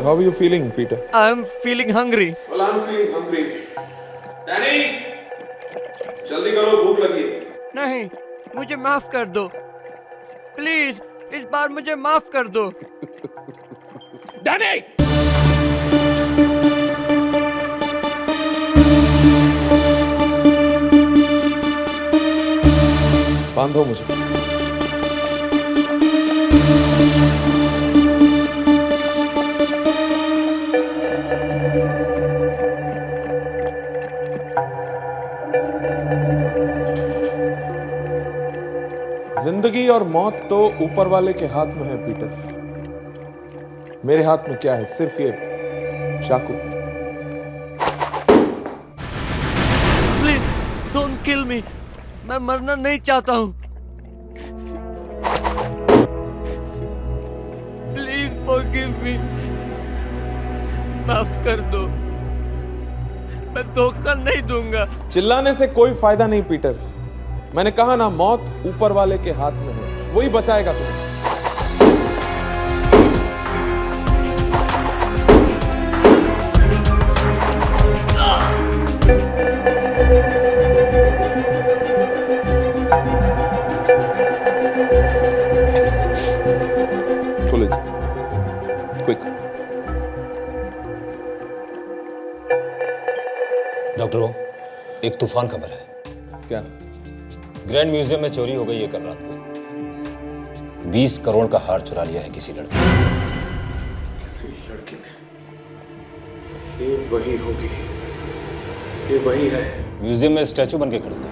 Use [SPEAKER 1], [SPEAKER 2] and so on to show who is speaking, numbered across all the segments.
[SPEAKER 1] How are you feeling, Peter?
[SPEAKER 2] I'm feeling hungry.
[SPEAKER 1] Well, I'm feeling hungry. Danny, जल्दी करो, भूख लगी है।
[SPEAKER 2] नहीं, मुझे माफ कर दो प्लीज, इस बार मुझे माफ कर दो।
[SPEAKER 1] Danny! बांधो मुझे। जिंदगी और मौत तो ऊपर वाले के हाथ में है पीटर। मेरे हाथ में क्या है? सिर्फ ये चाकू।
[SPEAKER 2] प्लीज डोंट किल मी, मैं मरना नहीं चाहता हूँ। प्लीज फॉरगिव मी, माफ कर दो, मैं धोखा नहीं दूंगा।
[SPEAKER 1] चिल्लाने से कोई फायदा नहीं पीटर। मैंने कहा ना, मौत ऊपर वाले के हाथ में है, वही बचाएगा तुम्हें। खोलो इसे, क्विक।
[SPEAKER 3] डॉक्टर, एक तूफान खबर है।
[SPEAKER 1] क्या?
[SPEAKER 3] ग्रैंड म्यूजियम में चोरी हो गई है कल रात को। 20 करोड़ का हार चुरा लिया है किसी लड़के ने।
[SPEAKER 1] किसी लड़के ने? ये वही होगी, ये वही है।
[SPEAKER 3] म्यूजियम में स्टैचू बन के खड़े थे।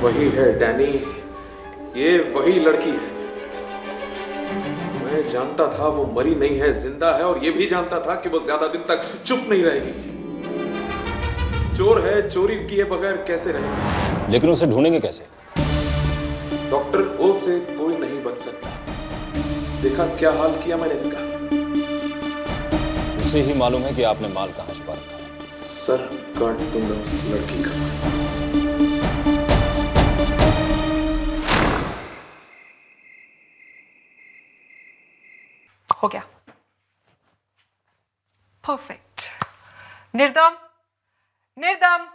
[SPEAKER 1] वही है डैनी, ये वही लड़की है। मैं जानता था वो मरी नहीं है, जिंदा है, और ये भी जानता था कि वो ज्यादा दिन तक चुप नहीं रहेगी। चोर है, चोरी किए बगैर कैसे रहेगी?
[SPEAKER 3] लेकिन उसे ढूंढेंगे कैसे?
[SPEAKER 1] डॉक्टर ओ से कोई नहीं बच सकता। देखा क्या हाल किया मैंने इसका।
[SPEAKER 3] उसे ही मालूम है कि आपने माल कहां छुपा रखा है।
[SPEAKER 1] सर काट दूंगा उस लड़की का।
[SPEAKER 4] हो गया, परफेक्ट। निर्दम, निर्दम,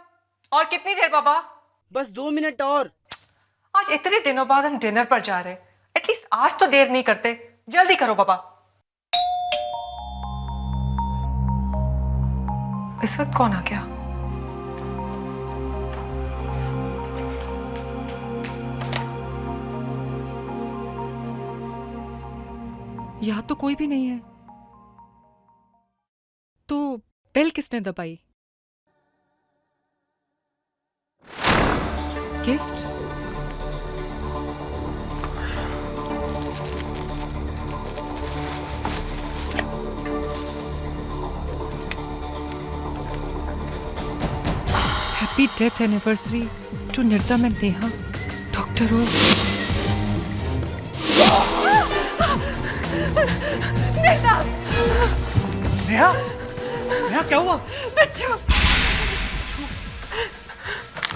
[SPEAKER 4] और कितनी देर बाबा?
[SPEAKER 2] बस 2 मिनट और।
[SPEAKER 4] आज इतने दिनों बाद हम डिनर पर जा रहे हैं, एटलीस्ट आज तो देर नहीं करते। जल्दी करो बाबा। इस वक्त कौन आ गया?
[SPEAKER 5] यहाँ तो कोई भी नहीं है, तो बेल किसने दबाई? Gift? Happy death anniversary to निर्दम एंड नेहा, डॉक्टर हो।
[SPEAKER 6] नेहा, नेहा क्या हुआ?
[SPEAKER 4] बच्चों,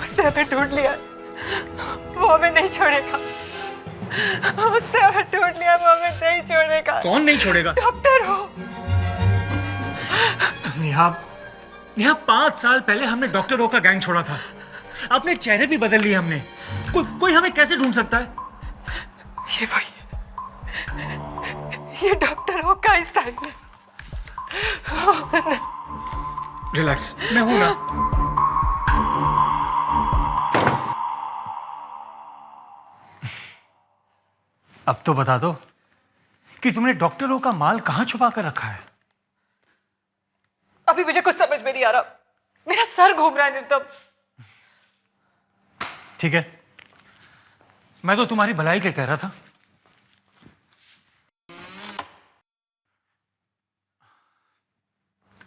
[SPEAKER 4] उसने हमें ढूंढ लिया, वो हमें नहीं छोड़ेगा। उसने हमें ढूंढ लिया, वो हमें नहीं छोड़ेगा।
[SPEAKER 6] कौन नहीं छोड़ेगा?
[SPEAKER 4] डॉक्टर हो।
[SPEAKER 6] नेहा, नेहा 5 साल पहले हमने डॉक्टर ओ का गैंग छोड़ा था। अपने चेहरे भी बदल लिए हमने। कोई हमें कैसे ढूंढ सकता है?
[SPEAKER 4] ये वही, ये डॉक्टर हो का स्टाइल है।
[SPEAKER 6] रिलैक्स, मैं हूं ना। अब तो बता दो कि तुमने डॉक्टर ओ का माल कहां छुपा कर रखा है?
[SPEAKER 4] अभी मुझे कुछ समझ में नहीं आ रहा, मेरा सर घूम रहा है निर्दम।
[SPEAKER 6] ठीक है, मैं तो तुम्हारी भलाई के कह रहा था।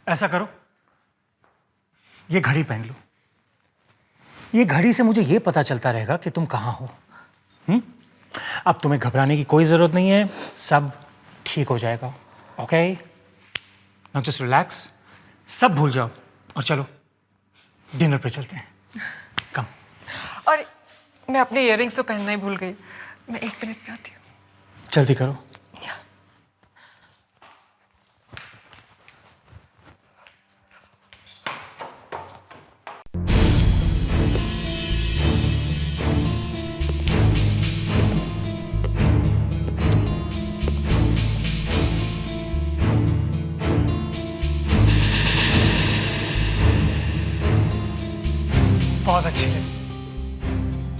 [SPEAKER 6] ऐसा करो, ये घड़ी पहन लो। ये घड़ी से मुझे ये पता चलता रहेगा कि तुम कहां हो। अब तुम्हें घबराने की कोई जरूरत नहीं है, सब ठीक हो जाएगा। ओके, नाउ जस्ट रिलैक्स, सब भूल जाओ और चलो डिनर पे चलते हैं। कम।
[SPEAKER 4] और मैं अपने इयररिंग्स तो पहनना ही भूल गई, मैं 1 मिनट में आती हूँ।
[SPEAKER 6] जल्दी करो। बहुत अच्छी है,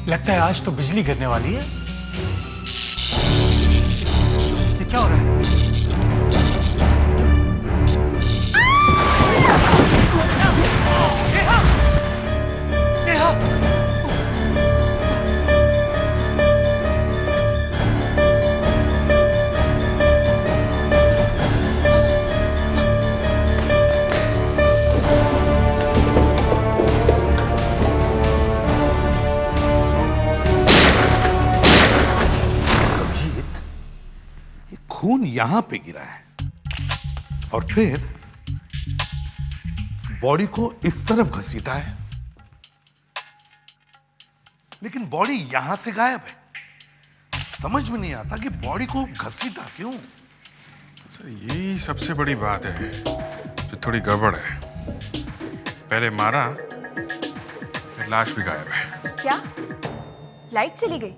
[SPEAKER 6] लगता है आज तो बिजली गिरने वाली है। ये क्या हो रहा है? नेहा! नेहा!
[SPEAKER 7] खून यहां पे गिरा है और फिर बॉडी को इस तरफ घसीटा है, लेकिन बॉडी यहां से गायब है। समझ में नहीं आता कि बॉडी को घसीटा क्यों।
[SPEAKER 8] सर यही सबसे बड़ी बात है जो थोड़ी गड़बड़ है। पहले मारा, फिर लाश भी गायब है।
[SPEAKER 9] क्या लाइट चली गई?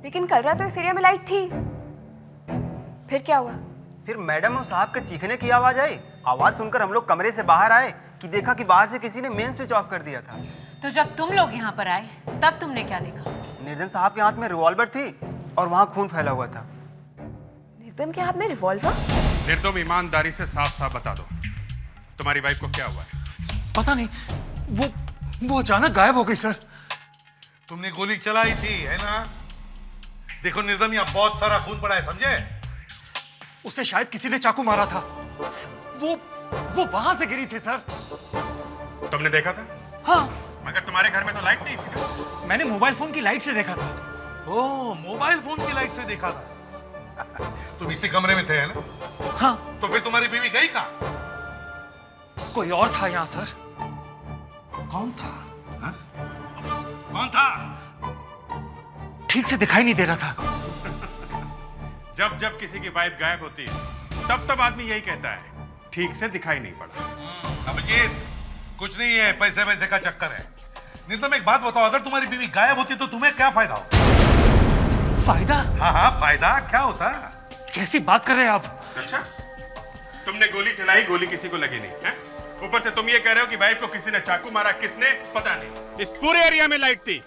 [SPEAKER 9] लेकिन कल रात तो इस एरिया में लाइट थी, फिर क्या हुआ?
[SPEAKER 10] फिर मैडम और साहब के चीखने की आवाज आई। आवाज सुनकर हम लोग कमरे से बाहर आए कि देखा कि बाहर से किसी ने मेन स्विच ऑफ कर दिया था।
[SPEAKER 11] तो जब तुम लोग यहाँ पर आए तब तुमने क्या देखा?
[SPEAKER 10] निर्जन साहब के हाथ में रिवॉल्वर थी और वहाँ खून फैला हुआ था।
[SPEAKER 9] निर्दम के हाथ में रिवॉल्वर?
[SPEAKER 8] निर्दम, ईमानदारी से साफ साफ बता दो, तुम्हारी वाइफ को क्या हुआ है?
[SPEAKER 6] पता नहीं, वो अचानक गायब हो गई सर।
[SPEAKER 7] तुमने गोली चलाई थी है ना? देखो निर्दम, यहाँ बहुत सारा खून पड़ा है, समझे?
[SPEAKER 6] उसे शायद किसी ने चाकू मारा था। वो वहां से गिरी थी सर।
[SPEAKER 8] तुमने देखा था?
[SPEAKER 6] हाँ,
[SPEAKER 8] मगर तुम्हारे घर में तो लाइट नहीं थी।
[SPEAKER 6] मैंने मोबाइल फोन की लाइट से देखा था।
[SPEAKER 7] ओह, मोबाइल फोन की लाइट से देखा था। तुम इसी कमरे में थे है ना?
[SPEAKER 6] हाँ।
[SPEAKER 7] तो फिर तुम्हारी बीवी गई कहाँ?
[SPEAKER 6] कोई और था यहाँ सर।
[SPEAKER 7] कौन था? हा? कौन था?
[SPEAKER 6] ठीक से दिखाई नहीं दे रहा था।
[SPEAKER 8] जब जब किसी की वाइफ गायब होती है तब तब आदमी यही कहता है, ठीक से दिखाई नहीं पड़ा।
[SPEAKER 7] अभिजीत, कुछ नहीं है, पैसे वैसे का चक्कर है। निर्दम, एक बात बताओ, अगर तुम्हारी बीवी गायब होती तो तुम्हें क्या फायदा होता?
[SPEAKER 6] फायदा?
[SPEAKER 7] हाँ, फायदा क्या होता?
[SPEAKER 6] कैसी बात कर रहे हैं आप?
[SPEAKER 8] अच्छा, तुमने गोली चलाई, गोली किसी को लगी नहीं है? ऊपर से तुम ये कह रहे हो कि वाइफ को किसी ने चाकू मारा, किसने पता नहीं। इस पूरे एरिया में लाइट थी,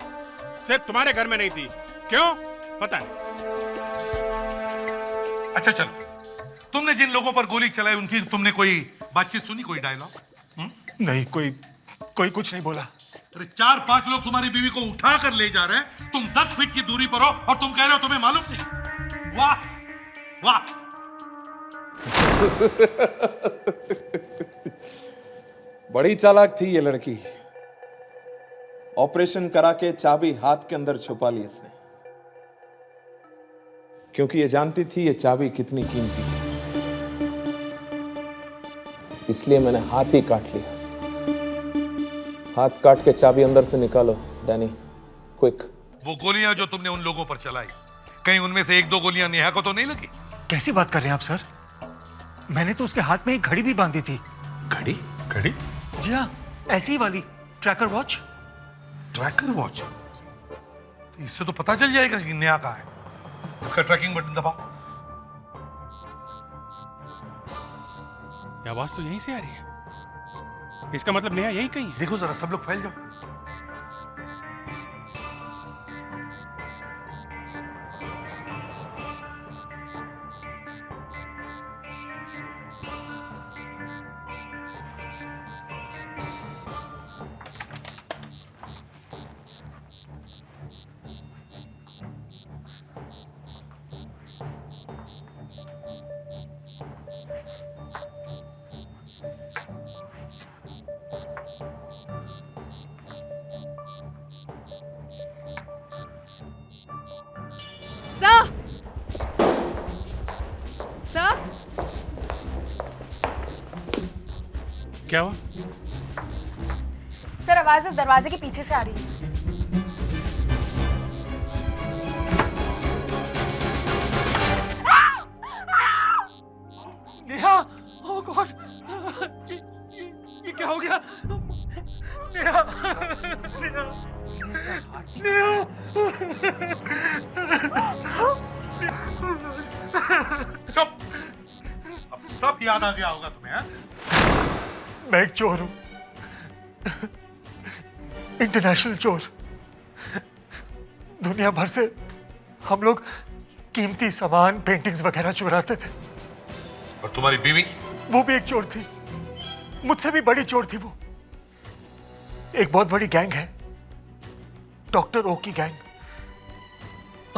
[SPEAKER 8] सिर्फ तुम्हारे घर में नहीं थी। क्यों? पता नहीं।
[SPEAKER 7] अच्छा चलो, तुमने जिन लोगों पर गोली चलाई उनकी तुमने कोई बातचीत सुनी, कोई डायलॉग?
[SPEAKER 6] नहीं, कोई कुछ नहीं बोला।
[SPEAKER 7] अरे 4-5 लोग तुम्हारी बीवी को उठा कर ले जा रहे हैं, तुम 10 फीट की दूरी पर हो और तुम कह रहे हो तुम्हें मालूम नहीं। वाह वाह।
[SPEAKER 1] बड़ी चालाक थी ये लड़की। ऑपरेशन करा के चाबी हाथ के अंदर छुपा ली इसने, क्योंकि ये जानती थी ये चाबी कितनी कीमती है। इसलिए मैंने हाथ ही काट लिया। हाथ काट के चाबी अंदर से निकालो डैनी, क्विक।
[SPEAKER 7] वो गोलियां जो तुमने उन लोगों पर चलाई, कहीं उनमें से एक दो गोलियां नेहा को तो नहीं लगी?
[SPEAKER 6] कैसी बात कर रहे हैं आप सर? मैंने तो उसके हाथ में एक घड़ी भी बांधी थी।
[SPEAKER 7] घड़ी? घड़ी?
[SPEAKER 6] जी हाँ, ऐसी ही वाली ट्रैकर वॉच।
[SPEAKER 7] Tracker watch? तो इससे तो पता चल जाएगा कि नेहा कहाँ है। इसका ट्रैकिंग बटन दबाओ।
[SPEAKER 8] ये आवाज तो यहीं से आ रही है। इसका मतलब नेहा यहीं कहीं है।
[SPEAKER 7] देखो जरा, सब लोग फैल जाओ।
[SPEAKER 8] क्या हुआ?
[SPEAKER 9] सर, आवाज इस दरवाजे के पीछे से आ रही है।
[SPEAKER 6] नेहा, ओह गॉड, ये क्या हो गया? नेहा, नेहा, नेहा।
[SPEAKER 7] चुप! अब सब याद आ गया होगा तुम्हें, हाँ?
[SPEAKER 6] मैं एक चोर हूं, इंटरनेशनल चोर। दुनिया भर से हम लोग कीमती सामान, पेंटिंग्स वगैरह चुराते थे।
[SPEAKER 7] और तुम्हारी बीवी?
[SPEAKER 6] वो भी एक चोर थी, मुझसे भी बड़ी चोर थी वो। एक बहुत बड़ी गैंग है, डॉक्टर ओ की गैंग।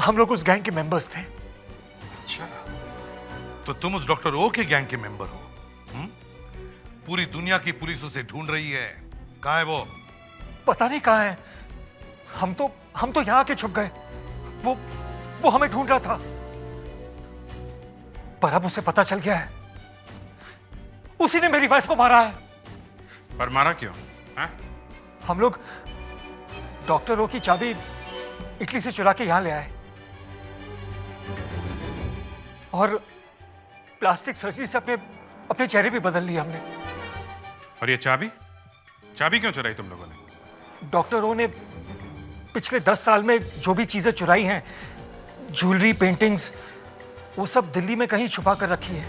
[SPEAKER 6] हम लोग उस गैंग के मेंबर्स थे।
[SPEAKER 7] अच्छा, तो तुम उस डॉक्टर ओ के गैंग के मेंबर हो? पूरी दुनिया की पुलिस उसे ढूंढ रही है। कहाँ है वो?
[SPEAKER 6] पता नहीं कहाँ है। हम तो यहाँ आके छुप गए। वो हमें ढूंढ रहा था, पर अब उसे पता चल गया है। उसी ने मेरी वाइफ को मारा है।
[SPEAKER 8] पर मारा क्यों?
[SPEAKER 6] हम लोग डॉक्टर ओ की चाबी इटली से चुरा के यहां ले आए और प्लास्टिक सर्जरी से अपने चेहरे भी बदल लिए हमने।
[SPEAKER 8] और ये चाबी क्यों चुराई तुम लोगों ने?
[SPEAKER 6] डॉक्टर ओ ने पिछले 10 साल में जो भी चीजें चुराई हैं, ज्वेलरी, पेंटिंग्स, वो सब दिल्ली में कहीं छुपा कर रखी है।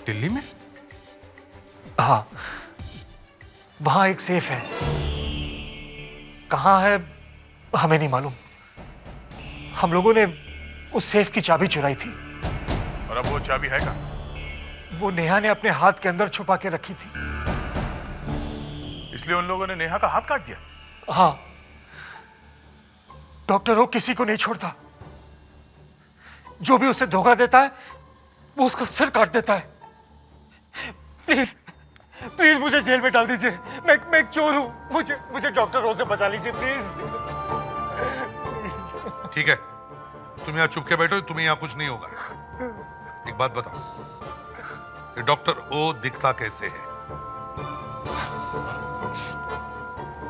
[SPEAKER 8] दिल्ली में?
[SPEAKER 6] हाँ, वहां एक सेफ है। कहाँ है हमें नहीं मालूम। हम लोगों ने उस सेफ की चाबी चुराई थी।
[SPEAKER 8] और अब वो चाबी है कहाँ?
[SPEAKER 6] वो नेहा ने अपने हाथ के अंदर छुपा के रखी थी।
[SPEAKER 8] इसलिए उन लोगों ने नेहा का हाथ काट दिया?
[SPEAKER 6] हाँ, डॉक्टर वो किसी को नहीं छोड़ता। जो भी उसे धोखा देता है वो उसका सिर काट देता है। प्लीज प्लीज मुझे जेल में डाल दीजिए। मैं एक चोर हूं। मुझे डॉक्टर रोज से बचा लीजिए प्लीज।
[SPEAKER 7] ठीक है, तुम यहाँ चुप के बैठो, तुम्हें यहाँ कुछ नहीं होगा। एक बात बताओ, ये डॉक्टर ओ दिखता कैसे है?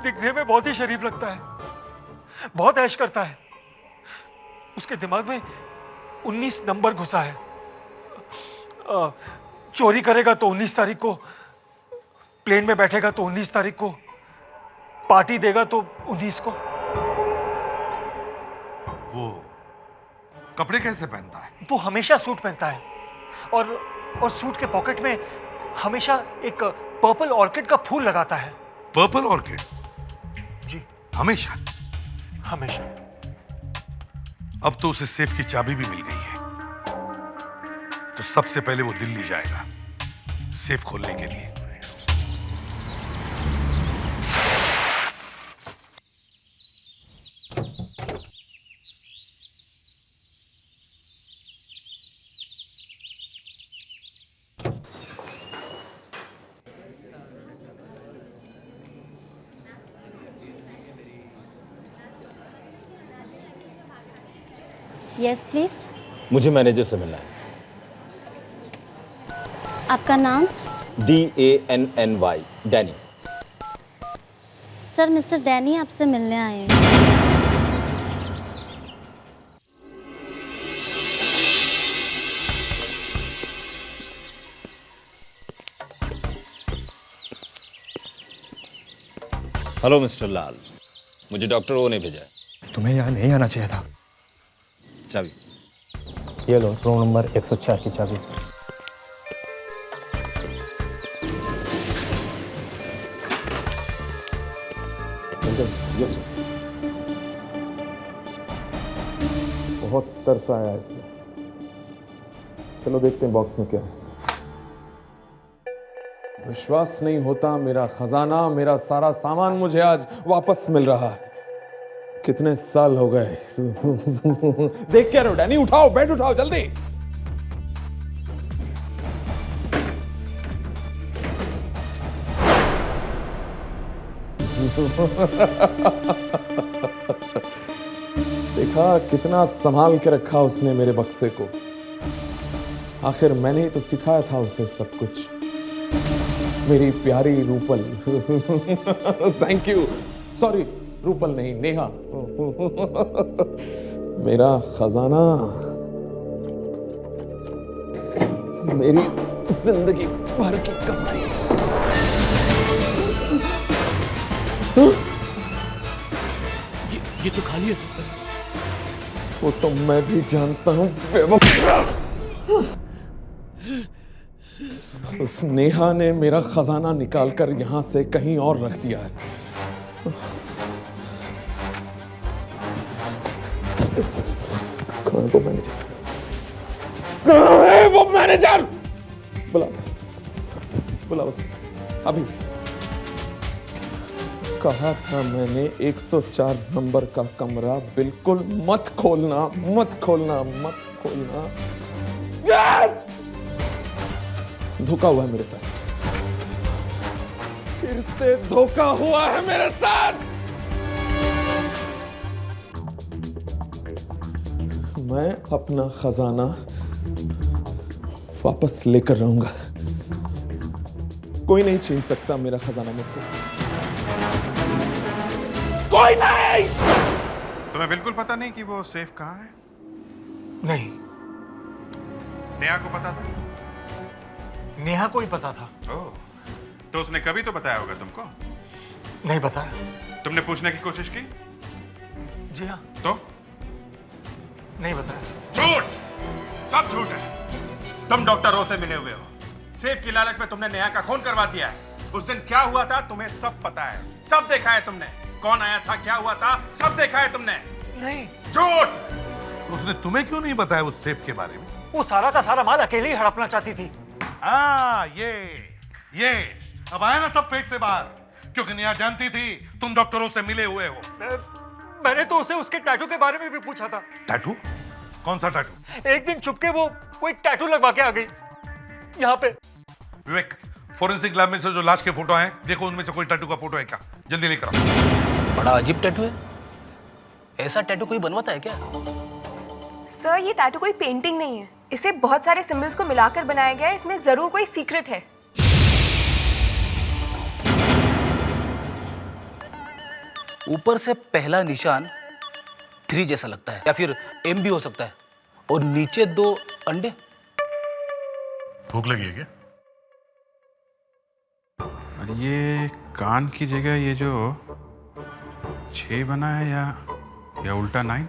[SPEAKER 6] दिखने में बहुत ही शरीफ लगता है, बहुत ऐश करता है। उसके दिमाग में 19 नंबर घुसा है। चोरी करेगा तो 19 तारीख को, प्लेन में बैठेगा तो 19 तारीख को, पार्टी देगा तो 19 को।
[SPEAKER 7] वो कपड़े कैसे पहनता है?
[SPEAKER 6] वो हमेशा सूट पहनता है और सूट के पॉकेट में हमेशा एक पर्पल ऑर्किड का फूल लगाता है।
[SPEAKER 7] Purple orchid?
[SPEAKER 6] जी,
[SPEAKER 7] हमेशा?
[SPEAKER 6] हमेशा।
[SPEAKER 7] अब तो उसे सेफ की चाबी भी मिल गई है, तो सबसे पहले वो दिल्ली जाएगा सेफ खोलने के लिए।
[SPEAKER 12] Yes please.
[SPEAKER 3] मुझे मैनेजर से मिलना है।
[SPEAKER 12] आपका नाम?
[SPEAKER 3] DANNY, Danny.
[SPEAKER 12] Sir mister Danny आपसे मिलने आए हैं।
[SPEAKER 3] हेलो मिस्टर लाल, मुझे डॉक्टर ओ ने भेजा है।
[SPEAKER 13] तुम्हें यहाँ नहीं आना चाहिए था।
[SPEAKER 3] चाबी
[SPEAKER 6] ये लो, रूम नंबर 104 की चाबी।
[SPEAKER 1] Yes sir. बहुत तरस आया है इसे। चलो देखते हैं बॉक्स में क्या है। विश्वास नहीं होता, मेरा खजाना, मेरा सारा सामान मुझे आज वापस मिल रहा है। कितने साल हो गए। देख क्या रहे हो डैनी? उठाओ, बेड उठाओ जल्दी। देखा कितना संभाल के रखा उसने मेरे बक्से को। आखिर मैंने ही तो सिखाया था उसे सब कुछ। मेरी प्यारी Rupal. Thank you. Sorry, Rupal नहीं, नेहा। मेरा खजाना, मेरी जिंदगी भर की कमाई।
[SPEAKER 2] ये तो खाली है सर।
[SPEAKER 1] वो तो मैं भी जानता हूं। उस नेहा ने मेरा खजाना निकालकर यहां से कहीं और रख दिया है। कहाँ है वो मैनेजर? कहाँ है वो मैनेजर? बुला उसे अभी। कहा था मैंने 104 नंबर का कमरा बिल्कुल मत खोलना, मत खोलना, मत खोलना। धोखा हुआ है मेरे साथ। फिर से धोखा हुआ है मेरे साथ। मैं अपना खजाना वापस लेकर रहूंगा। कोई नहीं छीन सकता मेरा खजाना मुझसे। कोई नहीं।
[SPEAKER 8] तुम्हें बिल्कुल पता नहीं कि वो सेफ कहाँ है?
[SPEAKER 6] नहीं।
[SPEAKER 8] नेहा को पता था?
[SPEAKER 6] नेहा को ही पता था।
[SPEAKER 8] ओह, तो उसने कभी तो बताया होगा तुमको?
[SPEAKER 6] नहीं बताया।
[SPEAKER 8] तुमने पूछने की कोशिश की?
[SPEAKER 6] जी हाँ।
[SPEAKER 8] तो
[SPEAKER 6] नहीं बताया।
[SPEAKER 8] झूठ, सब झूठ है। तुम डॉक्टर ओ से मिले हुए हो। सेफ की लालच में तुमने नेहा का खून करवा दिया है। उस दिन क्या हुआ था तुम्हें सब पता है, सब देखा है तुमने। कौन आया था, क्या हुआ था, सब देखा है तुमने।
[SPEAKER 6] नहीं।
[SPEAKER 8] झूठ।
[SPEAKER 7] उसने तुम्हें क्यों नहीं बताया उस सेफ के बारे में?
[SPEAKER 6] वो सारा का सारा माल अकेले ही हड़पना चाहती थी।
[SPEAKER 7] ये अब आया ना सब पेट से बाहर, क्योंकि नेहा जानती थी तुम डॉक्टरों से मिले हुए हो।
[SPEAKER 6] मैंने तो उसे उसके टैटू के बारे में भी पूछा था।
[SPEAKER 7] टैटू? कौन सा टैटू?
[SPEAKER 6] एक दिन चुपके वो कोई टैटू लगवा के आ गई यहाँ पे।
[SPEAKER 7] विवेक, फोरेंसिक लैब में से जो लाश के फोटो हैं, देखो उनमें से कोई टैटू का फोटो है क्या? जल्दी लेकर आओ।
[SPEAKER 10] बड़ा अजीब टैटू है। ऐसा टैटू कोई बनवाता है क्या?
[SPEAKER 9] सर ये टैटू कोई पेंटिंग नहीं है, इसे बहुत सारे सिंबल्स को मिलाकर बनाया गया है। इसमें जरूर कोई सीक्रेट है।
[SPEAKER 10] ऊपर से पहला निशान 3 जैसा लगता है, या फिर M भी हो सकता है, और नीचे 2 अंडे।
[SPEAKER 7] भूख लगी है क्या?
[SPEAKER 8] और ये कान की जगह ये जो 6 बना है या उल्टा 9?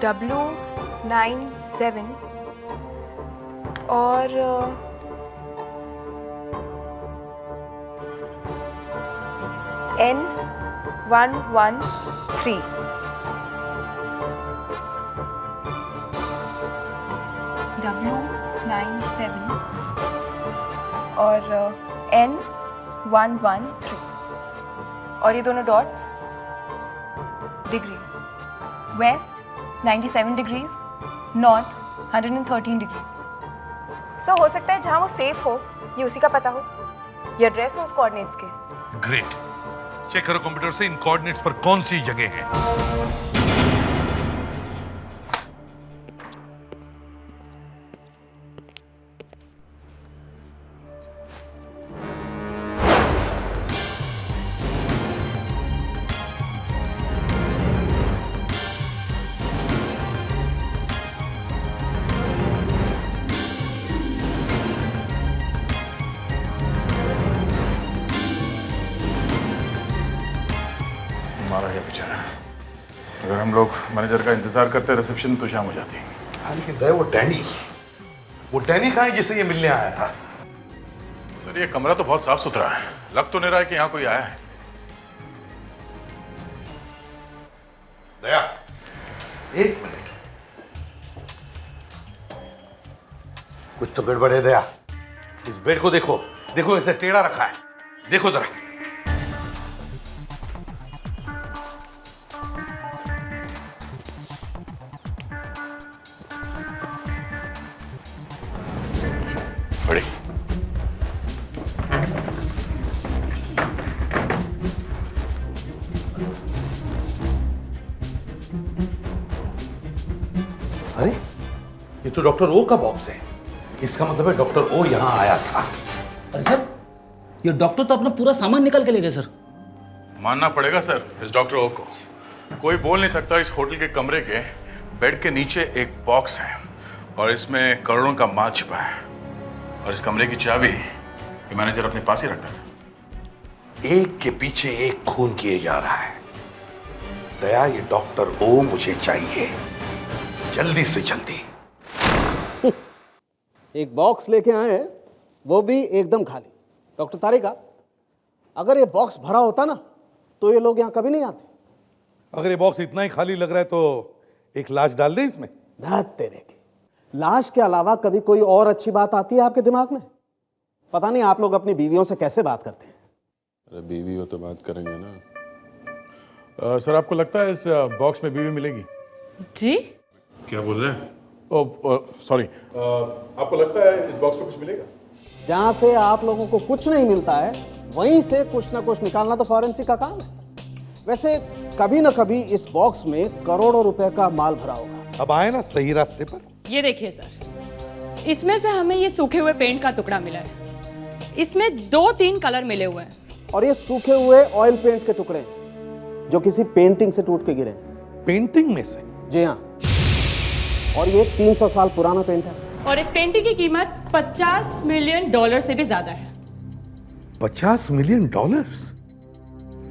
[SPEAKER 9] W97 और N113। W97 और N113 और ये दोनों dots degree west 97 degrees, north 113 degrees. So हो सकता है जहां वो सेफ हो ये उसी का पता हो, या एड्रेस हो उस कोऑर्डिनेट्स के।
[SPEAKER 7] ग्रेट, चेक करो कंप्यूटर से इन कोऑर्डिनेट्स पर कौन सी जगह है।
[SPEAKER 8] मारा है बेचारा। अगर हम लोग मैनेजर का इंतजार करते रिसेप्शन तो शाम हो जाती।
[SPEAKER 7] हाँ लेकिन दया वो डैनी कहाँ है जिसे ये मिलने आया था?
[SPEAKER 8] सर ये कमरा तो बहुत साफ सुथरा है, लग तो नहीं रहा है कि यहाँ कोई आया है।
[SPEAKER 7] दया, एक मिनट, कुछ तो गड़बड़ है दया। इस बेड को देखो, देखो इसे टेढ़ा रखा है, देखो जरा।
[SPEAKER 8] बड़ी
[SPEAKER 7] अरे ये तो डॉक्टर ओ का बॉक्स है। इसका मतलब है डॉक्टर ओ यहां आया था।
[SPEAKER 10] अरे सर, ये डॉक्टर तो अपना पूरा सामान निकल के ले गए सर।
[SPEAKER 8] मानना पड़ेगा सर इस डॉक्टर ओ को। कोई बोल नहीं सकता इस होटल के कमरे के बेड के नीचे एक बॉक्स है और इसमें करोड़ों का माल छिपा है, और इस कमरे की चाबी ये मैनेजर अपने पास ही रखता था।
[SPEAKER 7] एक के पीछे एक खून किए जा रहा है। दया, ये डॉक्टर ओ मुझे चाहिए, जल्दी से जल्दी।
[SPEAKER 14] एक बॉक्स लेके आए हैं, वो भी एकदम खाली। डॉक्टर तारिका, अगर ये बॉक्स भरा होता ना तो ये लोग यहाँ कभी नहीं आते।
[SPEAKER 7] अगर ये बॉक्स इतना ही खाली लग रहा है तो एक लाश डाल दे इसमें।
[SPEAKER 14] धत तेरे की, लाश के अलावा कभी कोई और अच्छी बात आती है आपके दिमाग में? पता नहीं आप लोग अपनी बीवियों से कैसे बात करते हैं।
[SPEAKER 8] अरे बीवी हो तो बात करेंगे ना। सर आपको लगता है इस बॉक्स में बीवी मिलेगी?
[SPEAKER 11] जी
[SPEAKER 8] क्या बोल रहे हैं? सॉरी, आपको लगता है इस बॉक्स में कुछ मिलेगा?
[SPEAKER 14] जहां से आप लोगों को कुछ नहीं मिलता है वहीं से कुछ ना कुछ निकालना तो फॉरेंसिक का काम है। वैसे कभी ना कभी इस बॉक्स में करोड़ों रुपए का माल भरा होगा।
[SPEAKER 7] अब आए ना सही रास्ते पर।
[SPEAKER 15] ये देखिए सर, इसमें से हमें ये सूखे हुए पेंट का टुकड़ा मिला है। इसमें 2-3 कलर मिले हुए हैं।
[SPEAKER 14] और ये सूखे हुए ऑयल पेंट के टुकड़े हैं जो किसी पेंटिंग से टूट के गिरे।
[SPEAKER 7] पेंटिंग में से?
[SPEAKER 14] जी हाँ, और ये 300 साल पुराना पेंट है।
[SPEAKER 15] और इस पेंटिंग की कीमत $50 मिलियन से भी ज्यादा है।
[SPEAKER 7] $50 मिलियन?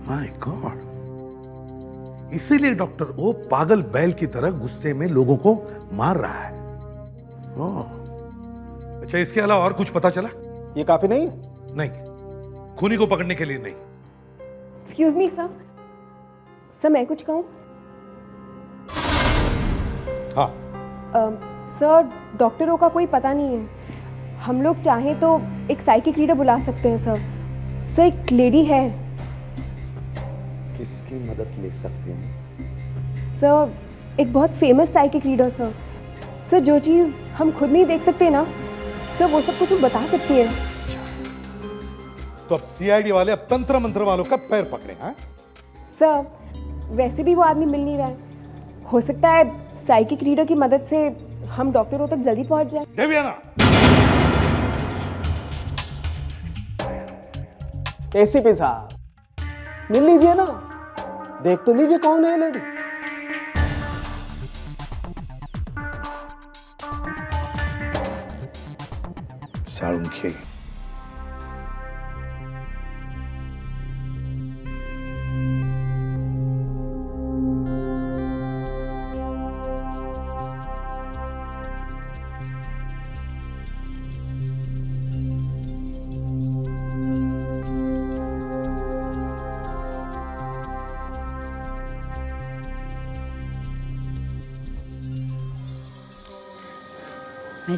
[SPEAKER 7] My God. इसीलिए डॉक्टर ओ पागल बैल की तरह गुस्से में लोगों को मार रहा है। अच्छा, इसके अलावा और कुछ पता चला?
[SPEAKER 14] ये काफी नहीं है?
[SPEAKER 7] नहीं, खूनी को पकड़ने के लिए नहीं।
[SPEAKER 9] एक्सक्यूज मी सर, सर मैं कुछ कहूँ?
[SPEAKER 7] हाँ।
[SPEAKER 9] सर, डॉक्टर ओ का कोई पता नहीं है। हम लोग चाहें तो एक साइकिक रीडर बुला सकते हैं सर। सर एक लेडी है।
[SPEAKER 14] किसकी मदद ले सकते हैं?
[SPEAKER 9] सर एक बहुत famous psychic reader sir. Sir जो चीज़ हम खुद नहीं देख सकते ना सर, वो सब कुछ वो बता सकती है।
[SPEAKER 7] तो अब सीआईडी वाले अब तंत्र मंत्र वालों का पैर पकड़े हैं?
[SPEAKER 9] सर वैसे भी वो आदमी मिल नहीं रहा है। हो सकता है साइकिक रीडर की मदद से हम डॉक्टरों तक जल्दी पहुंच जाए।
[SPEAKER 7] देवयाना,
[SPEAKER 14] एसीपी साहब मिल लीजिए ना, देख तो लीजिए कौन है लेडी।
[SPEAKER 7] साळुंखे।
[SPEAKER 16] मैं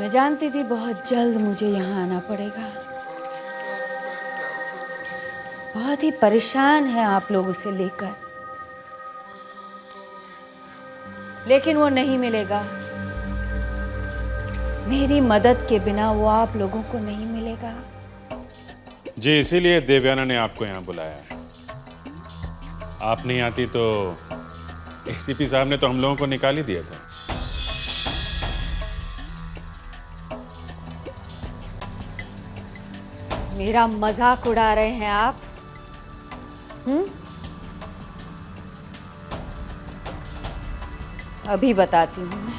[SPEAKER 16] जानती थी बहुत जल्द मुझे यहाँ आना पड़ेगा। बहुत ही परेशान है आप लोग उसे लेकर, लेकिन वो नहीं मिलेगा। मेरी मदद के बिना वो आप लोगों को नहीं मिलेगा।
[SPEAKER 8] जी, इसीलिए देवयाना ने आपको यहाँ बुलाया है। आप नहीं आती तो एसीपी साहब ने तो हम लोगों को निकाल ही दिया था।
[SPEAKER 16] मेरा मजाक उड़ा रहे हैं आप? अभी बताती हूँ मैं।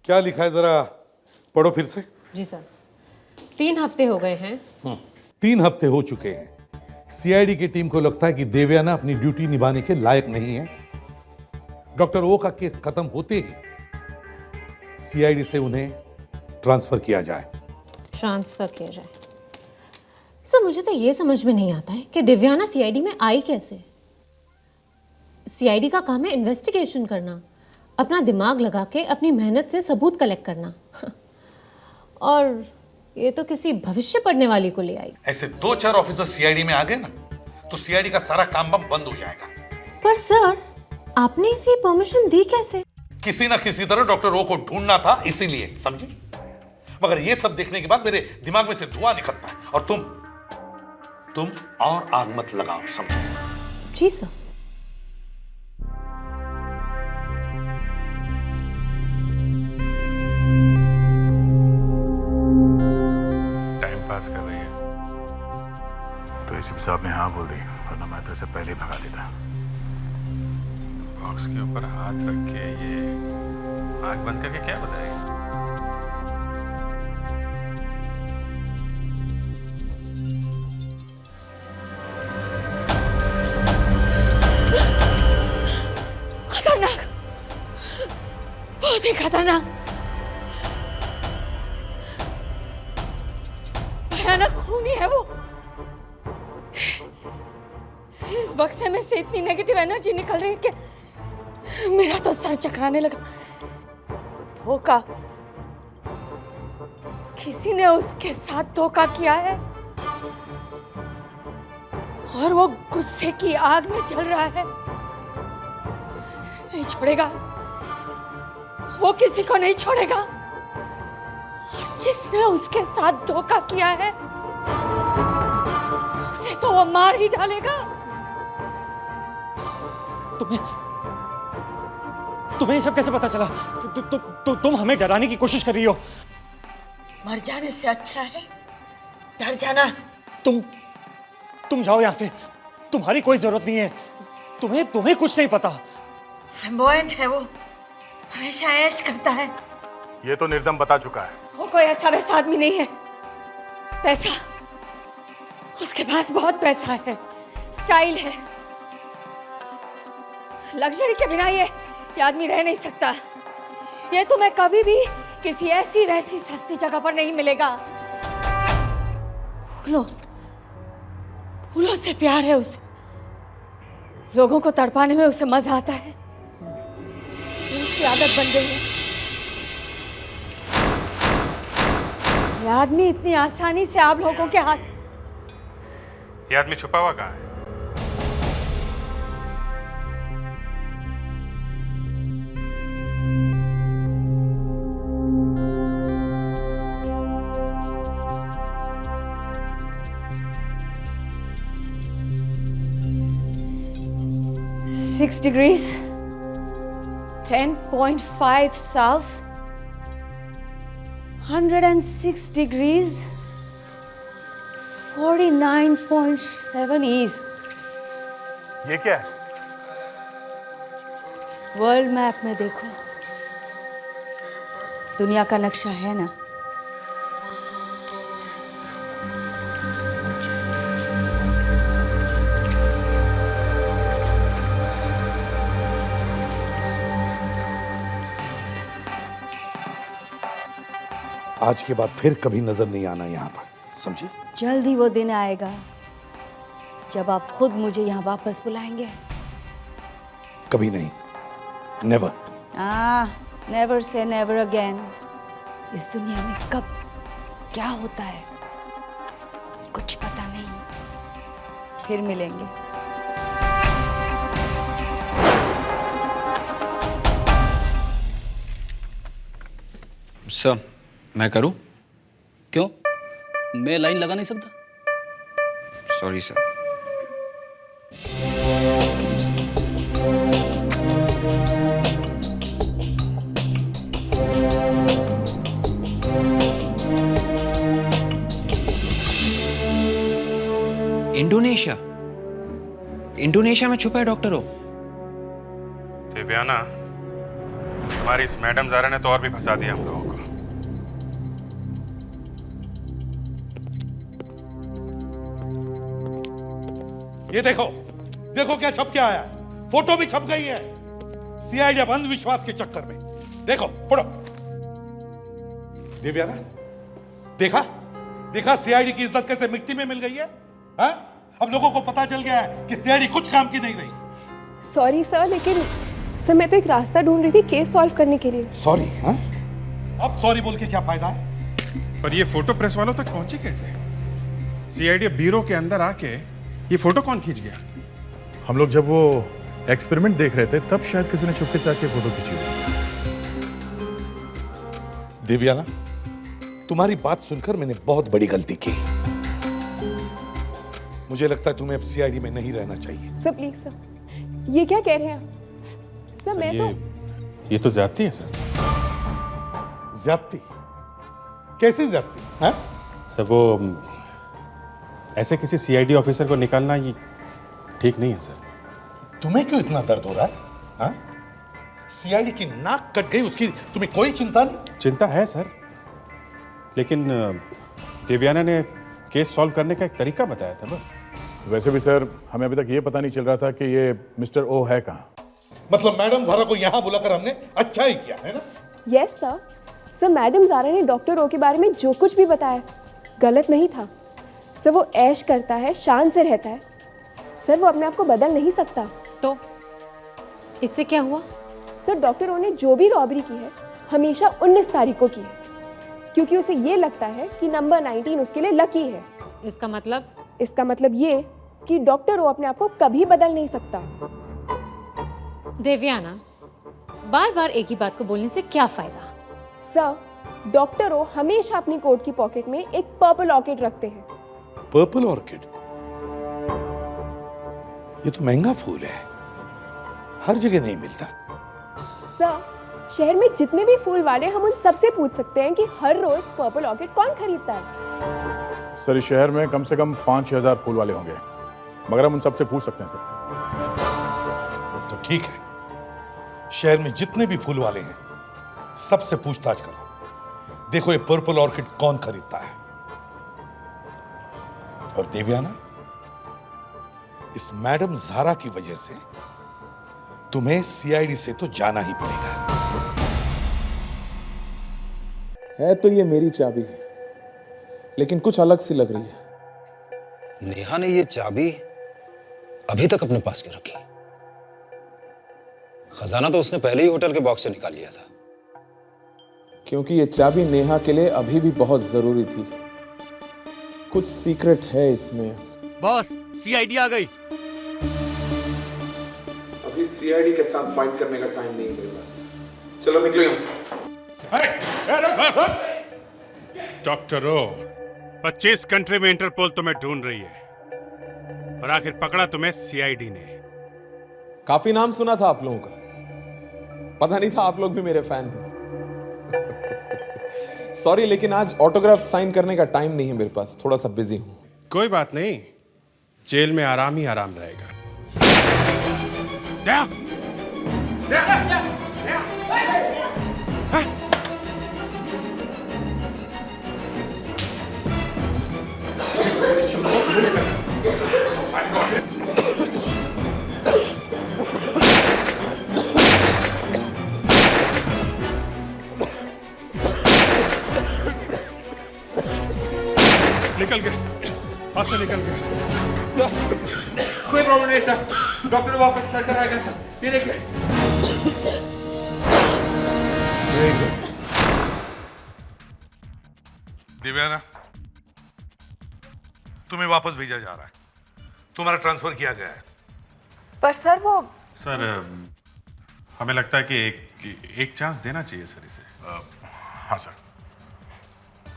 [SPEAKER 7] क्या लिखा है जरा पढ़ो फिर से।
[SPEAKER 11] जी सर, 3 हफ्ते हो गए हैं।
[SPEAKER 7] 3 हफ्ते हो चुके हैं। सीआईडी की टीम को लगता है कि देवयाना अपनी ड्यूटी निभाने के लायक नहीं है। डॉक्टर ओ का केस खत्म होते ही सीआईडी से उन्हें ट्रांसफर किया जाए।
[SPEAKER 11] ट्रांसफर किया जाए? सर, मुझे तो ये समझ में नहीं आता है कि दिव्याना सीआईडी में आई कैसे। सीआईडी का काम है इन्वेस्टिगेशन करना, अपना दिमाग लगा के अपनी मेहनत से सबूत कलेक्ट करना। और ये तो किसी भविष्य पढ़ने वाली को ले आई।
[SPEAKER 7] ऐसे 2-4 ऑफिसर सीआईडी में आ गए ना तो सीआईडी का सारा काम बंद हो जाएगा।
[SPEAKER 11] पर सर, आपने इसे परमिशन दी कैसे?
[SPEAKER 7] किसी ना किसी तरह डॉक्टर ओ को ढूंढना था, इसीलिए, समझी? मगर ये सब देखने के बाद मेरे दिमाग में से धुआं निकलता है। और तुम और आग मत लगाओ, समझो?
[SPEAKER 11] जी सर।
[SPEAKER 8] पास कर रही है
[SPEAKER 17] तो एसीपी साहब ने हाँ बोल दी, वरना मैं तो इसे पहले ही भगा देता।
[SPEAKER 8] बॉक्स के ऊपर हाथ रख के ये आंख बंद करके क्या बताएगा?
[SPEAKER 15] खतरनाक, बहुत ही खतरनाक, भयानक खूनी है वो। इस बक्से में से इतनी नेगेटिव एनर्जी निकल रही है कि मेरा तो सर चकराने लगा। धोखा, किसी ने उसके साथ धोखा किया है और वो गुस्से की आग में जल रहा है। नहीं छोड़ेगा, वो किसी को नहीं छोड़ेगा। जिसने उसके साथ धोखा किया है उसे तो वो मार ही डालेगा।
[SPEAKER 6] तुम्हें ये सब कैसे पता चला? तुम हमें डराने की कोशिश कर रही हो।
[SPEAKER 15] मर जाने से अच्छा है डर जाना।
[SPEAKER 6] तुम जाओ यहाँ से, तुम्हारी कोई जरूरत नहीं है। तुम्हें कुछ नहीं पता।
[SPEAKER 15] फ्लैम्बॉयंट है वो, हमेशा ऐश करता है।
[SPEAKER 17] ये तो निर्दम बता चुका है।
[SPEAKER 15] वो कोई ऐसा वैसा आदमी नहीं है। पैसा, उसके पास बहुत पैसा है, स्टाइल है। लग्जरी के बिना ये आदमी रह नहीं सकता। ये तुम्हें कभी भी किसी ऐसी वैसी सस्ती जगह पर नहीं मिलेगा। फूलों से प्यार है उसे, लोगों को तड़पाने में उसे मजा आता है। उसकी आदत बन गई है। ये आदमी इतनी आसानी से आप लोगों के हाथ।
[SPEAKER 8] ये आदमी छुपा हुआ कहाँ है?
[SPEAKER 15] Six degrees, 10.5 south, 106 degrees, 49.7 east.
[SPEAKER 17] ये क्या है?
[SPEAKER 16] वर्ल्ड मैप में देखो, दुनिया का नक्शा है ना।
[SPEAKER 7] आज के बाद फिर कभी नजर नहीं आना यहाँ पर, समझी?
[SPEAKER 16] जल्द ही वो दिन आएगा जब आप खुद मुझे यहाँ वापस बुलाएंगे।
[SPEAKER 7] कभी नहीं, never.
[SPEAKER 16] Never say never again. इस दुनिया में कब क्या होता है कुछ पता नहीं। फिर मिलेंगे।
[SPEAKER 10] सर मैं करूं? क्यों? मैं लाइन लगा नहीं सकता?
[SPEAKER 18] Sorry sir. इंडोनेशिया में छुपा है डॉक्टर ओ।
[SPEAKER 8] दिव्याना, हमारी इस मैडम ज़ारा ने तो और भी फंसा दिया हम लोगों को।
[SPEAKER 7] ये देखो, देखो क्या छप के आया, फोटो भी छप गई है। सीआईडी अब अंधविश्वास के चक्कर में। देखो, पढ़ो। दिव्याना, देखा देखा सीआईडी की इज्जत कैसे मिट्टी में मिल गई है? हाँ? अब लोगों को पता चल गया है कि सीआईडी कुछ काम की नहीं रही।
[SPEAKER 9] सॉरी सर, लेकिन सर मैं तो एक रास्ता ढूंढ रही थी केस सॉल्व करने के लिए।
[SPEAKER 7] सॉरी? हाँ? अब सॉरी बोल के क्या फायदा है?
[SPEAKER 8] पर ये फोटो प्रेस वालों तक पहुंची कैसे? सीआईडी ब्यूरो के अंदर आके ये फोटो कौन खींच गया?
[SPEAKER 17] हम लोग जब वो एक्सपेरिमेंट देख रहे थे तब शायद किसी ने चुपके से आके फोटो खींची होगी।
[SPEAKER 7] दिव्याना, तुम्हारी बात सुनकर मैंने बहुत बड़ी गलती की। मुझे लगता है तुम्हें अब सीआईडी में नहीं रहना चाहिए।
[SPEAKER 9] सर प्लीज सर, ये क्या कह रहे हैं? सर मैं तो
[SPEAKER 8] ये तो ज्यादती है सर।
[SPEAKER 7] ज्यादती? कैसी ज्यादती? हाँ?
[SPEAKER 8] सर वो ऐसे किसी सीआईडी ऑफिसर को निकालना ये ठीक नहीं है सर।
[SPEAKER 7] तुम्हें क्यों इतना दर्द हो रहा है? हाँ? सीआईडी की नाक कट गई, उसकी तुम्हें कोई चिंता नहीं?
[SPEAKER 8] चिंता है सर, लेकिन दिव्याना ने केस सॉल्व करने का एक तरीका बताया था बस।
[SPEAKER 17] वैसे भी सर हमें अभी तक ये पता नहीं चल रहा था कि ये मिस्टर ओ है कहाँ।
[SPEAKER 7] मतलब मैडम ज़ारा को यहाँ बुलाकर हमने अच्छा ही किया है ना?
[SPEAKER 9] Yes sir. Sir madam Zara ने डॉक्टर ओ के बारे में जो कुछ भी बताया गलत नहीं था। सर वो ऐश करता है, शान से रहता है। सर वो अपने आप को बदल नहीं सकता।
[SPEAKER 11] तो इससे क्या हुआ?
[SPEAKER 9] सर डॉक्टर ओ ने जो भी रॉबरी की है हमेशा 19 तारीख को की है, क्योंकि उसे ये लगता है कि नंबर 19 उसके लिए लकी है।
[SPEAKER 11] इसका मतलब?
[SPEAKER 9] इसका मतलब ये कि डॉक्टर ओ अपने आप को कभी बदल नहीं सकता।
[SPEAKER 11] देवयाना, बार बार एक ही बात को बोलने से क्या फायदा?
[SPEAKER 9] सर डॉक्टर ओ हमेशा अपनी कोट की पॉकेट में एक पर्पल ऑर्किड रखते हैं।
[SPEAKER 7] Purple orchid? ये तो महंगा फूल है, हर जगह नहीं मिलता।
[SPEAKER 9] सर शहर में जितने भी फूल वाले हम उन सबसे पूछ सकते हैं कि हर रोज पर्पल ऑर्किड कौन खरीदता है।
[SPEAKER 17] सर इस शहर में कम से कम 5-6 फूल वाले होंगे, मगर हम उन सबसे पूछ सकते हैं सर।
[SPEAKER 7] तो ठीक है, शहर में जितने भी फूल वाले हैं सबसे पूछताछ करो, देखो ये पर्पल ऑर्किड कौन खरीदता है। और देवयाना, इस मैडम ज़ारा की वजह से तुम्हें सीआईडी से तो जाना ही पड़ेगा।
[SPEAKER 1] है तो ये मेरी चाबी, लेकिन कुछ अलग सी लग रही है।
[SPEAKER 3] नेहा ने ये चाबी अभी तक अपने पास क्यों रखी? खजाना तो उसने पहले ही होटल के बॉक्स से निकाल लिया था।
[SPEAKER 1] क्योंकि ये चाबी नेहा के लिए अभी भी बहुत जरूरी थी। कुछ सीक्रेट है इसमें।
[SPEAKER 2] बॉस, सीआईडी आ गई।
[SPEAKER 1] अभी सीआईडी के साथ फाइट करने का टाइम नहीं है मेरे पास। चलो निकलो यहां से।
[SPEAKER 8] डॉक्टर ओ, 25 कंट्री में इंटरपोल तुम्हें ढूंढ रही है और आखिर पकड़ा तुम्हें सीआईडी ने।
[SPEAKER 1] काफी नाम सुना था आप लोगों का, पता नहीं था आप लोग भी मेरे फैन हैं। सॉरी, लेकिन आज ऑटोग्राफ साइन करने का टाइम नहीं है मेरे पास, थोड़ा सा बिजी हूं।
[SPEAKER 8] कोई बात नहीं, जेल में आराम ही आराम रहेगा। निकल गया, हाथ से निकल गया।
[SPEAKER 2] कोई प्रॉब्लम नहीं सर, डॉक्टर वापस सर्कल आएगा सर। ये देखिए।
[SPEAKER 7] दिव्याना, तुम्हें वापस भेजा जा रहा है। तुम्हारा ट्रांसफर किया गया है।
[SPEAKER 9] पर सर वो
[SPEAKER 8] सर हमें लगता है कि एक चांस देना चाहिए सर इसे। हाँ सर।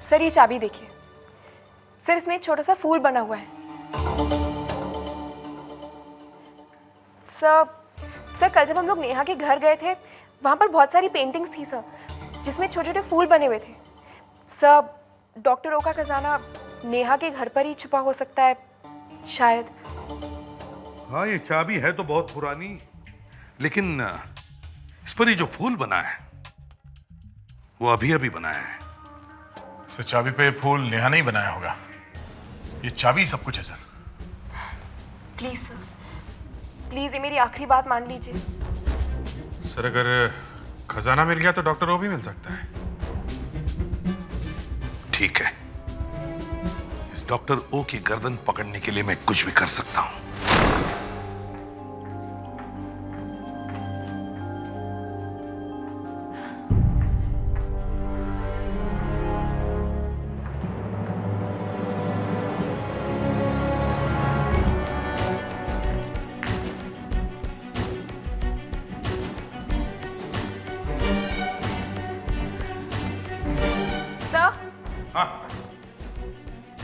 [SPEAKER 9] सर ये चाबी देखिए सर, इसमें एक छोटा सा फूल बना हुआ है। सर कल जब हम लोग नेहा के घर गए थे वहाँ पर बहुत सारी पेंटिंग्स थी सर, जिसमें छोटे छोटे फूल बने हुए थे। सर डॉक्टर ओ का खजाना नेहा के घर पर ही छुपा हो सकता है शायद।
[SPEAKER 7] हाँ, ये चाबी है तो बहुत पुरानी, लेकिन इस पर ये जो फूल बना है वो अभी अभी बनाया है।
[SPEAKER 17] सर चाबी पे फूल नेहा नहीं बनाया होगा, ये चाबी सब कुछ है सर।
[SPEAKER 9] प्लीज सर, प्लीज ये मेरी आखिरी बात मान लीजिए।
[SPEAKER 8] सर अगर खजाना मिल गया तो डॉक्टर ओ भी मिल सकता है।
[SPEAKER 7] ठीक है, इस डॉक्टर ओ की गर्दन पकड़ने के लिए मैं कुछ भी कर सकता हूं।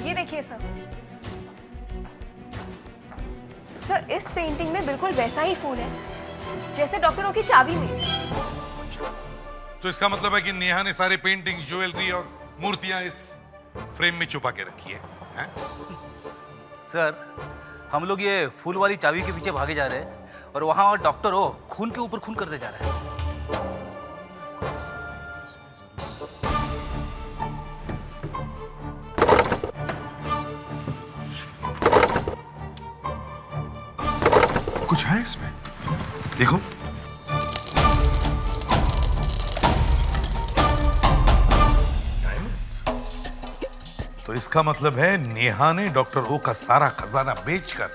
[SPEAKER 9] ये देखिए सर, सर इस पेंटिंग में बिल्कुल वैसा ही फूल है जैसे डॉक्टर ओ की चाबी में।
[SPEAKER 7] तो इसका मतलब है कि नेहा ने सारे पेंटिंग, ज्वेलरी और मूर्तियां इस फ्रेम में छुपा के रखी है?
[SPEAKER 10] सर हम लोग ये फूल वाली चाबी के पीछे भागे जा रहे हैं और वहां डॉक्टर ओ खून के ऊपर खून करते जा रहे हैं।
[SPEAKER 8] कुछ है इसमें,
[SPEAKER 7] देखो। तो इसका मतलब है नेहा ने डॉक्टर ओ का सारा खजाना बेचकर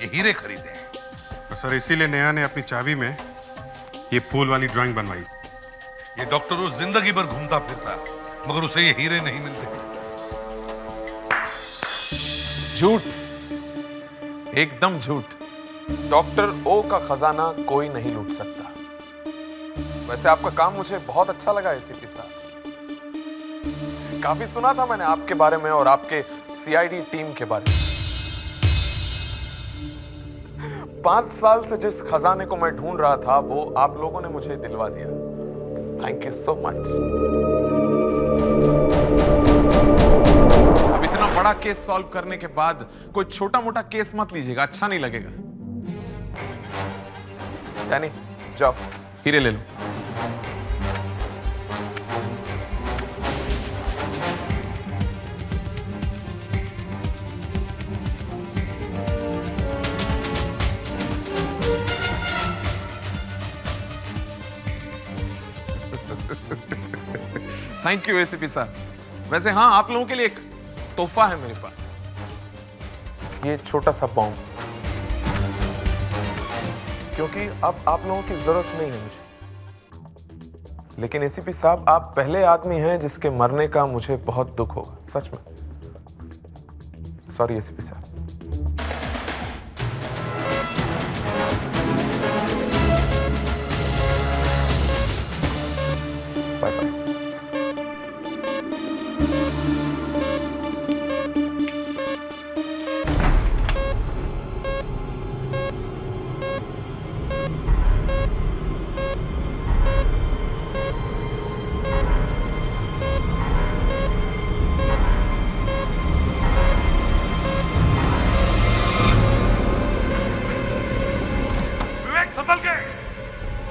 [SPEAKER 7] ये हीरे खरीदे हैं।
[SPEAKER 8] तो सर इसीलिए नेहा ने अपनी चाबी में ये फूल वाली ड्राइंग बनवाई।
[SPEAKER 7] ये डॉक्टर ओ जिंदगी भर घूमता फिरता मगर उसे ये हीरे नहीं मिलते।
[SPEAKER 1] झूठ, एकदम झूठ। डॉक्टर ओ का खजाना कोई नहीं लूट सकता। वैसे आपका काम मुझे बहुत अच्छा लगा एसीपी साहब। काफी सुना था मैंने आपके बारे में और आपके सीआईडी टीम के बारे में। 5 साल से जिस खजाने को मैं ढूंढ रहा था वो आप लोगों ने मुझे दिलवा दिया। Thank you so much. अब इतना बड़ा केस सॉल्व करने के बाद कोई छोटा मोटा केस मत लीजिएगा, अच्छा नहीं लगेगा। यानी जाओ हीरे ले लो। थैंक यू एसीपी साहब। वैसे हाँ, आप लोगों के लिए एक तोहफा है मेरे पास, ये छोटा सा बॉम्ब, क्योंकि अब आप लोगों की जरूरत नहीं है मुझे। लेकिन एसीपी साहब आप पहले आदमी हैं जिसके मरने का मुझे बहुत दुख होगा, सच में। सॉरी एसीपी साहब। Bye bye.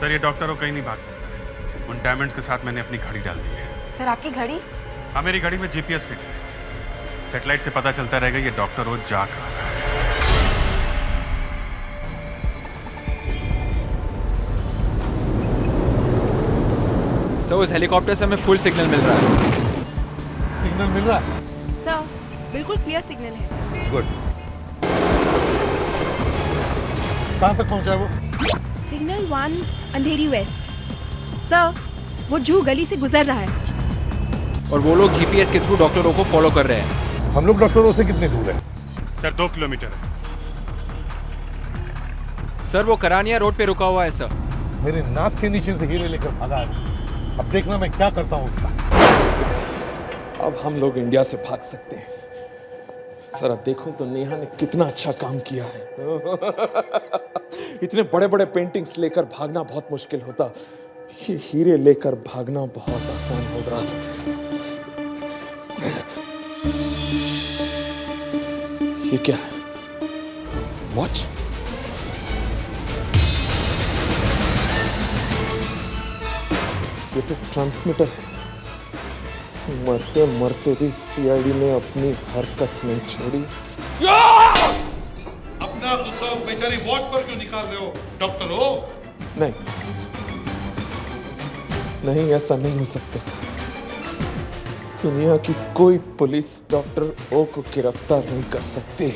[SPEAKER 8] सर ये डॉक्टर वो कहीं नहीं भाग सकता है। उन डायमंड्स के साथ मैंने अपनी घड़ी डाल दी है।
[SPEAKER 9] सर आपकी घड़ी?
[SPEAKER 8] हाँ मेरी घड़ी में जीपीएस फिट है। सैटेलाइट से पता चलता रहेगा ये डॉक्टर वो जा कहाँ रहा है।
[SPEAKER 18] सर उस हेलीकॉप्टर से हमें फुल सिग्नल मिल रहा है।
[SPEAKER 14] सिग्नल मिल रहा है?
[SPEAKER 9] सर बिल्कुल क्लियर सिग्नल है।
[SPEAKER 7] गुड।
[SPEAKER 14] कहाँ तक पहुँचा वो?
[SPEAKER 9] सिग्नल 1 अंधेरी वेस्ट। सर वो जू गली से गुजर रहा है।
[SPEAKER 18] और वो लोग जीपीएस के थ्रू डॉक्टर ओ को फॉलो कर रहे हैं।
[SPEAKER 7] हम लोग डॉक्टर ओ से कितने दूर हैं?
[SPEAKER 8] सर 2 किलोमीटर है।
[SPEAKER 18] सर वो करानिया रोड पे रुका हुआ है सर।
[SPEAKER 7] मेरे नाक के नीचे से हीरे लेकर भागा है। अब देखना मैं क्या करता हूँ उसका।
[SPEAKER 1] अब हम लोग इंडिया से भाग सकते हैं। जरा देखो तो नेहा ने कितना अच्छा काम किया है। इतने बड़े बड़े पेंटिंग्स लेकर भागना बहुत मुश्किल होता, ये हीरे लेकर भागना बहुत आसान होगा। ये क्या है? वॉच? ये तो ट्रांसमीटर है। मरते मरते भी सीआईडी ने अपनी हरकत नहीं छोड़ी।
[SPEAKER 7] अपना गुस्सा बेचारी वॉच पर क्यों निकाल रहे हो डॉक्टर ओ?
[SPEAKER 1] नहीं नहीं, ऐसा नहीं हो सकता। दुनिया की कोई पुलिस डॉक्टर ओ को गिरफ्तार नहीं कर सकती।